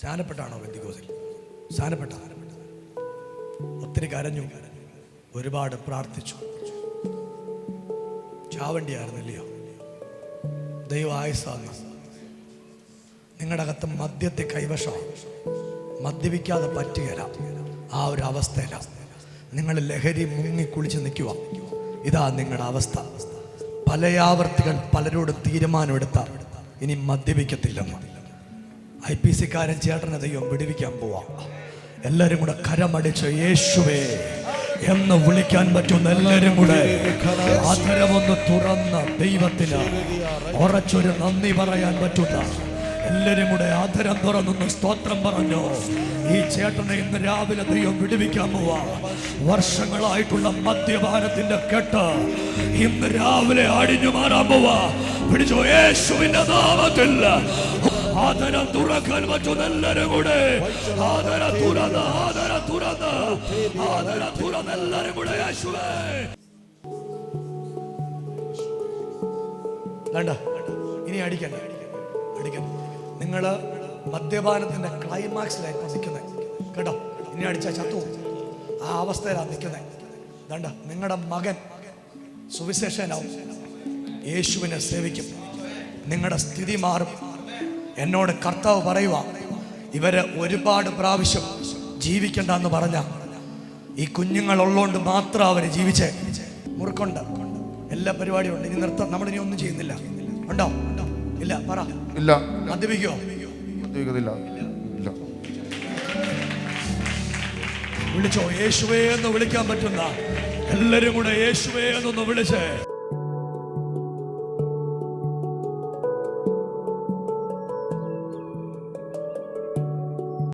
സ്നാനപ്പെട്ടാണോ പെന്തിക്കോസിൽ? സ്നാനപ്പെട്ട ഒത്തിരി കരഞ്ഞു, ഒരുപാട് പ്രാർത്ഥിച്ചു. ചാവണ്ടിയായിരുന്നില്ലയോ? ദൈവം ആയുസ്സാണ്. നിങ്ങളുടെ അകത്ത് മദ്യത്തെ കൈവശം, മദ്യപിക്കാതെ പറ്റുകയില്ല. ആ ഒരു അവസ്ഥയിലാണ് നിങ്ങൾ. ലഹരി മുങ്ങി കുളിച്ച് നിൽക്കുക. ഇതാ നിങ്ങളുടെ അവസ്ഥ. പല ആവർത്തികൾ പലരോടും തീരുമാനമെടുത്ത ഇനി മദ്യപിക്കത്തില്ലെന്ന്. IPC-കാരൻ ചേട്ടനെ ദൈവം വിടുവിക്കാൻ പോവാ. എല്ലാവരും കൂടെ കരമടിച്ച് യേശുവേ എന്ന് വിളിക്കാൻ പറ്റുന്ന എല്ലാവരും കൂടെ ആദരവൊന്ന് തുറന്ന ദൈവത്തിന് ഉറച്ചൊരു നന്ദി പറയാൻ പറ്റുന്ന എല്ലാവരും കൂടെ ആദരം തുറന്നൊന്ന് സ്തോത്രം പറഞ്ഞു. ഈ ചേട്ടനെ ഇന്ന് രാവിലെ ദൈവം വിടുവിക്കാൻ പോവാ. വർഷങ്ങളായിട്ടുള്ള മദ്യപാനത്തിന്റെ കെട്ട് ഇന്ന് രാവിലെ അടിഞ്ഞു മാറാൻ പോവാ. പിടിച്ചോ യേശുവിന്റെ നാമത്തിൽ. ആദരം തുറക്കാൻ പറ്റുന്ന എല്ലാവരും കൂടെ ആദരം തുറന്ന് എല്ലാവരും കൂടെ യേശുവേ. ഇനി അടിക്കണ്ട. നിങ്ങള് മദ്യപാനത്തിന്റെ ക്ലൈമാക്സിലായി നിൽക്കുന്നത് കേട്ടോ. ഇനി അടിച്ച ചത്തു ആ അവസ്ഥയിലാണ് നിൽക്കുന്നത്. നിങ്ങളുടെ മകൻ സുവിശേഷനാവും, യേശുവിനെ സേവിക്കും. നിങ്ങളുടെ സ്ഥിതി മാറും. എന്നോട് കർത്താവ് പറയുക, ഇവര് ഒരുപാട് പ്രാവശ്യം ജീവിക്കണ്ടെന്ന് പറഞ്ഞ ഈ കുഞ്ഞുങ്ങളുള്ളതുകൊണ്ട് മാത്രം അവര് ജീവിച്ചേ. മുറുക്കുണ്ട്, എല്ലാ പരിപാടിയും ഉണ്ട്. ഇനി നിർത്താം. നമ്മളിനി ഒന്നും ചെയ്യുന്നില്ല. ഉണ്ടോ? ഇല്ല. പറ. ഇല്ല. മദ്യപിക്കോ? വിളിച്ചോ യേശുവേ എന്ന് വിളിക്കാൻ പറ്റുന്ന എല്ലാരും കൂടെ യേശുവേ എന്നൊന്ന് വിളിച്ചേ.